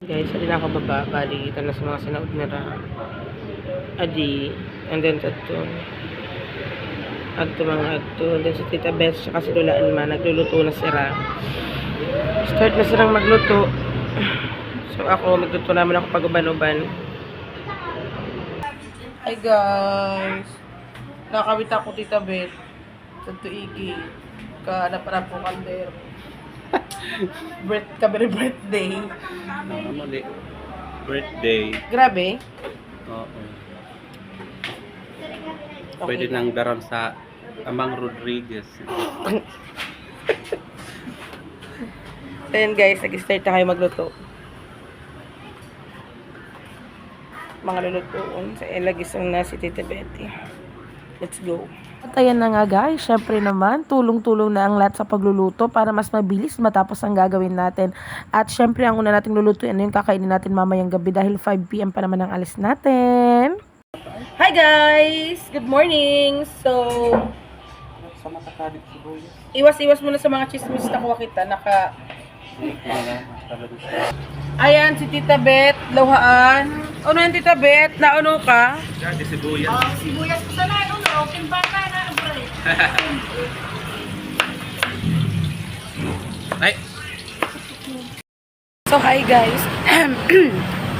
Guys, hindi na ako baba. Bali, ito na sa mga sinaud na adi. And then, ito. Agto mga agto. And then, si Tita Beth, saka si Lola Alma, nagluluto na sila. Start na silang magluto. So, ako, magluto naman ako pag-uban-uban. Hi, guys. Nakakawit ako, Tita Beth. Sa tuigi. Kahanap-hanap ko kalder. Kabiri birthday. Mali. Birthday. Grabe. Oo. Pwede nang daram sa Amang Rodriguez. So yun guys, nag-start na kayo magluto. Mga lulutuon sa ilagisang na si Tita Betty. Let's go. At ayan na nga guys, syempre naman, tulong-tulong na ang lahat sa pagluluto para mas mabilis matapos ang gagawin natin. At syempre, ang una nating lulutuin na yung kakainin natin mamayang gabi dahil 5 PM pa naman ang alis natin. Hi guys! Good morning! So, Sa matakalit si Boy. iwas-iwas muna sa mga chismis na kuha kita. Ayan, si Tita Beth, lawhaan. Ano yan, Tita Beth? Nauno ka? Yan, si Sibuyas. Sibuyas ko sana, ano, kimbaka na, bro. Ay! So, hi guys.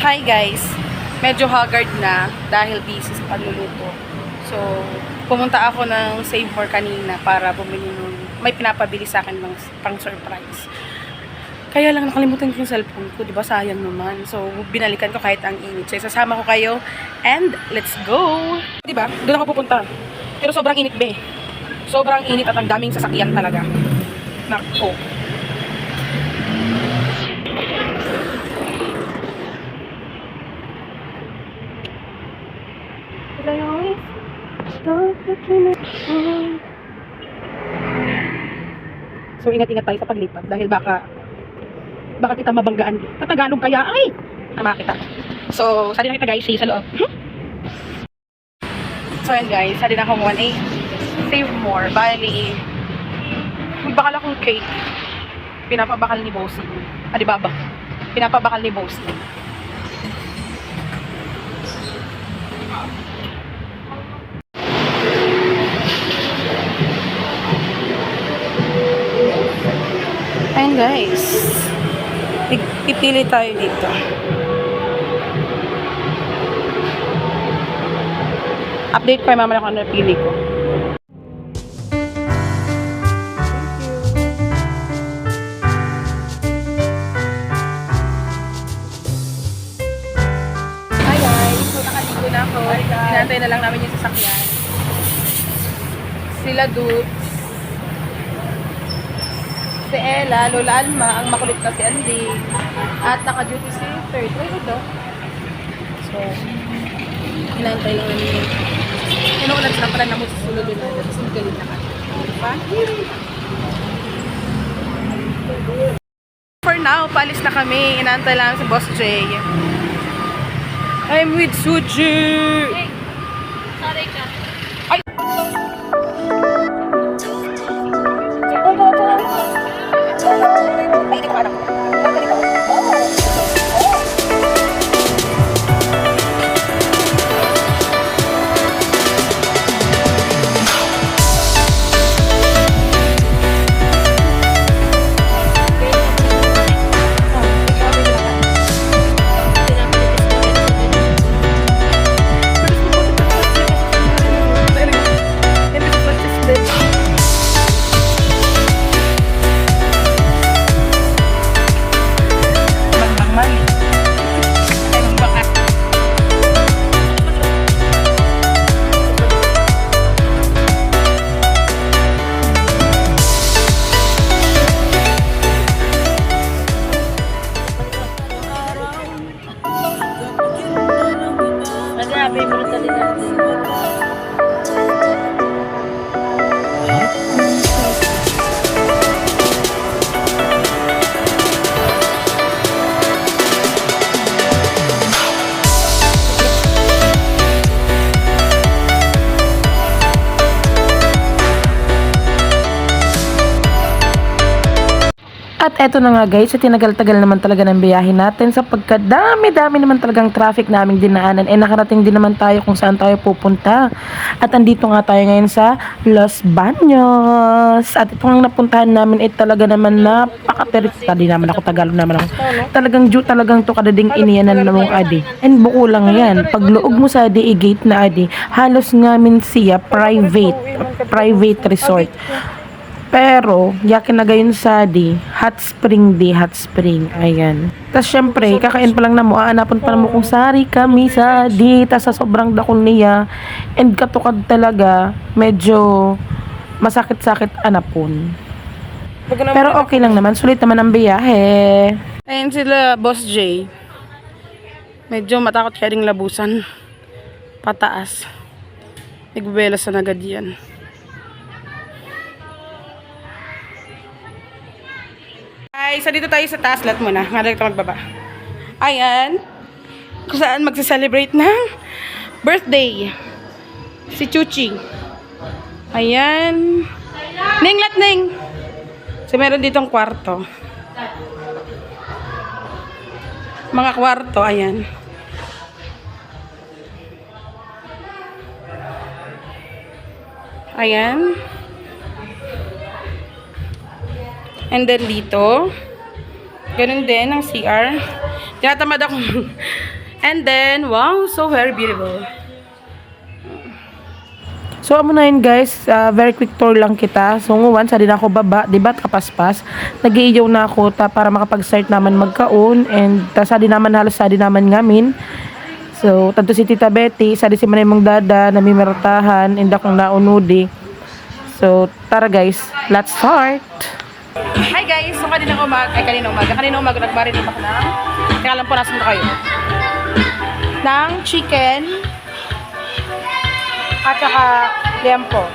Hi guys. Medyo haggard na dahil busy sa pagluluto. So, pumunta ako ng Save More kanina para bumili ng may pinapabili sa akin ng pang surprise. Kaya lang nakalimutan ko yung cellphone ko, 'di ba? Sayang naman. So, binalikan ko kahit ang init. So, sasama ko kayo and let's go. 'Di ba? Doon ako pupunta. Pero sobrang init, be. Sobrang init at ang daming sasakyan talaga. Nako. So, ingat-ingat tayo sa paglipat dahil baka kita mabanggaan. Tatagalog kaya, ay! Tama kita. So, sali na kita guys, sa loob. So, yan guys, sali na ako 1A. Save More. Bali, magbakal akong cake. Pinapabakal ni Bossy. Di ba ba? Pinapabakal ni Bossy. Ayun guys, pipili tayo dito. Update ko mamaya kung ano napili ko. Hi guys, so nakaligo na ako. Hinantay na lang namin yung sasakyan. Sila Dutz, si Ella, Lola Alma, ang makulit na si Andy, at naka-duty si Third. Ay, ito. So, hinantay lang namin yun. Inuulan sila pala na mo sa sulod yun. Tapos magaling na kami. Diba? For now, paalis na kami. Inaantay lang si Boss Jay. I'm with Suji! Sorry ka. Hindi ko alam. At eto na nga guys, tinagal-tagal naman talaga ng biyahe natin sapagkat dami-dami naman talagang traffic naming dinaanan. Nakarating din naman tayo kung saan tayo pupunta. At andito nga tayo ngayon sa Los Baños. At itong napuntahan namin ay talaga naman napaka-terita. Di naman ako Tagalog naman ako. Talagang to kadading iniyanan na mong adi. And buko lang yan. Pag luog mo sa adi, i-gate na adi. Halos ngamin siya private resort. Pero, yakin na gayon sa di, hot spring. Ayan. Tapos, syempre, kakain pa lang na mo, aanapan pa na mo kung sari kami sa di, tas sa sobrang dakol niya. And katukad talaga, medyo masakit-sakit anapon. Pero okay lang naman, sulit naman ang biyahe. Ayan sila, Boss J. Medyo matakot kaya ding labusan. Pataas. Nagbebelas na agad yan. Ay, so dito tayo sa taas. Lahat muna. Nga lang ito magbaba. Ayan. Kung saan magsa-celebrate ng birthday. Si Chuchi. Ayan. Ning, lat, ning. So, meron ditong kwarto. Mga kwarto, ayan. Ayan. And then dito, ganun din ang CR. Tinatamad ako. And then, wow, so very beautiful. So, amo na yun guys, very quick tour lang kita. So, nguwan, sa din ako baba, diba, kapaspas. Nag-iiyaw na ako para makapag-start naman magkaon. And sa din naman, halos sa din naman ngamin. So, tanto si Tita Betty, sa din si Manay Mong Dada, namimertahan, and akong naunudi. So, tara guys, let's start! Hi guys! So, kanina umaga nagmarin na ako ng, kaya alam po nasan na kayo, ng chicken at saka liempo.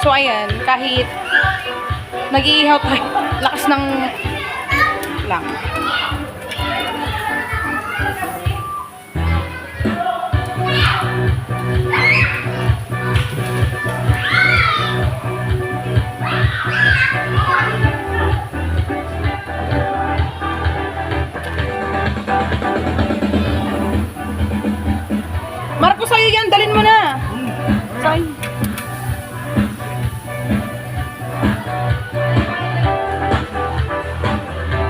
So, ayan, kahit nag-iihaw tayo, lakas ng lang. Marco, sa'yo yan, dalhin mo na. Sa'yo.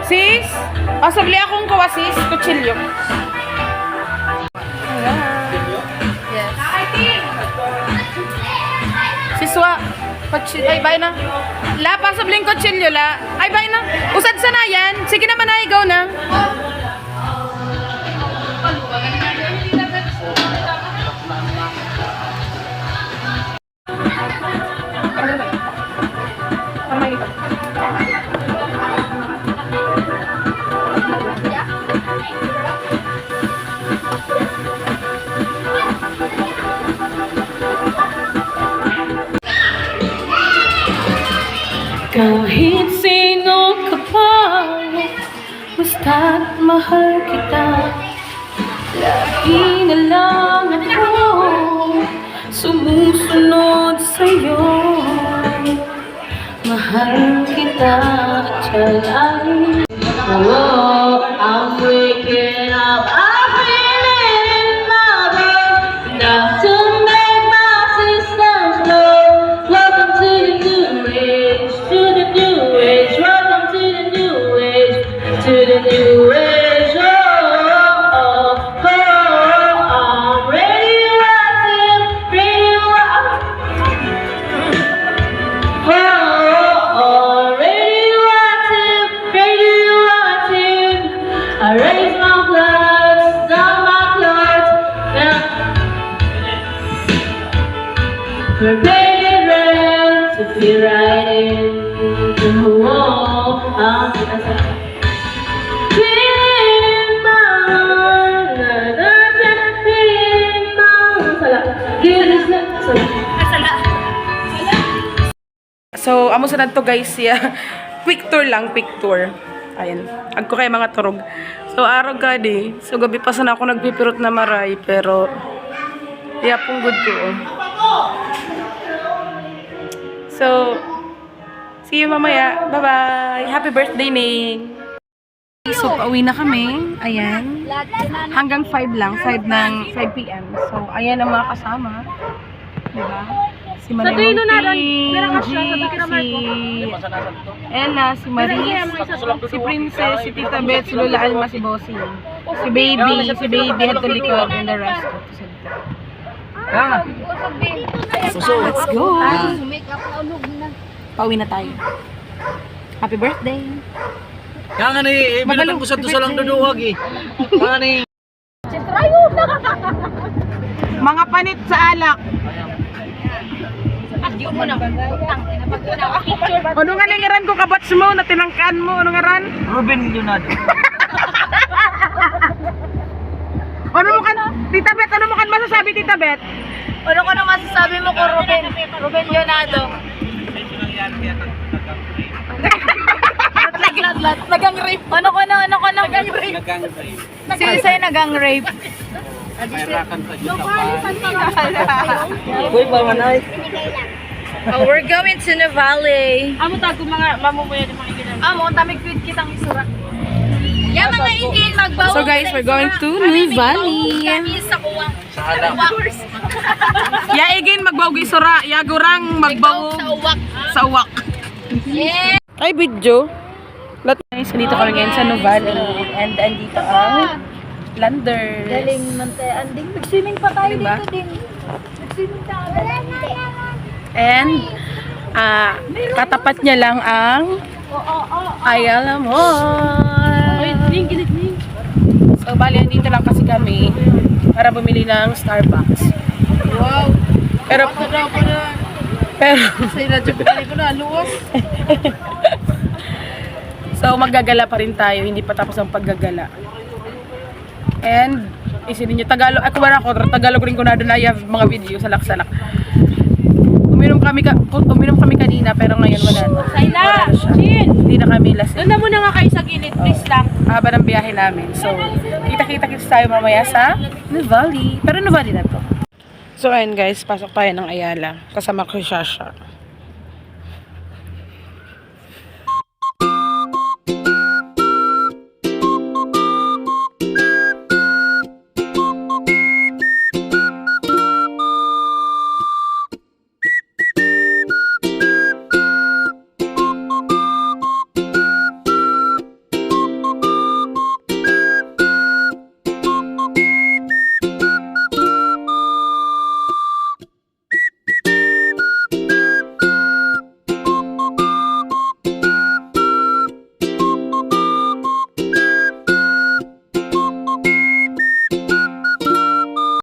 Sis, asabli akong kawa sis, kutsilyo. Yes. Siswa, kutsilyo, ay bay na. La, pasabling kutsilyo la. Ay bay na. Usad sa na yan. Sige naman na, ikaw na. Kahit sino ka pa, basta't mahal kita. Lagi na lang ako sumusunod sa'yo. Mahal kita at yan ay oh, I'm waking up, I'm feeling my way. Enough to make my systems blow. Welcome to the new age, to the new age. Welcome to the new age, to the new age. Oh, oh, oh, I'm radioactive, radioactive. Oh, radioactive, radioactive. I raise my blood, down my blood. Prepared red to be right in the wall. Feeling my heart, feeling my So, amo sa to guys, yeah. Quick tour lang, quick tour. Ayan. Agko kay mga turog. So, araw gadi. So, gabi pa sana ako nagpipirot na maray. Pero, yeah, pong good ko. Oh. So, See you mamaya. Bye-bye. Happy birthday, Ning. So, pauwi na kami. Ayan. Hanggang 5 lang. 5 ng 5 p.m. So, ayan ang mga kasama. Diba? Si Manay Monting, G, si Ella, si Maris, si Princess, si Tita Beth, si Lola Alma, si Bossing, si Baby head to likod, and the rest. Let's go! Pauwi na tayo. Happy birthday! Kaya nga ni, binatang ko sa dosa lang duduwag eh. Kaya ni. Mga panit sa alak. Ano nga nangaran ko kabats mo, na tinangkaan mo, ano nga ran? Ruben Leonardo. Ano mo kan, Tita Beth, ano mo kan masasabi, Tita Beth? Ano ko na masasabi mo ko, Ruben Leonardo? Nagang rape. Ano ko na? Nagang rape. Sino sa'yo nagang rape? Mayrakan sa Diyos ang Uy, pamanay. Oh, we're going to Nuvali. Amo tago mga mamumuya di mga ginan. Amo, tamig fit kitang isura. Yeah, mga Indian magbawa. So guys, we're going to Nuvali. Kami sa kuwang. Sa halang. Ya again magbaw gisura, ya gurang magbaw Sa uwak. sa uwak. Yeah. Ay video. Guys, dito kami ngayon sa Nuvali and andito ang Landers. Galing man tayo. Anding, nag-swimming pa tayo Diba? dito din. Nag-swimming tayo. And katapat niya lang ang Ayala Mall. So bali andito lang kasi kami para bumili ng Starbucks. Wow. Pero so maggagala pa rin tayo, hindi pa tapos ang paggagala. And isinin niyo Tagalog, ako ba ako Tagalog rin ko na doon ay mga video salak-salak. Uminom kami kanina pero ngayon wala na. Sayla, Wala na siya. Chin. Hindi na kami lasing. Doon na muna nga kayo sa gilid, please lang. Haba ng biyahe namin. So, kita-kita tayo mamaya sa Nuvali. Pero Nuvali na to. So, ayun guys, pasok tayo ng Ayala. Kasama ko si Shasha.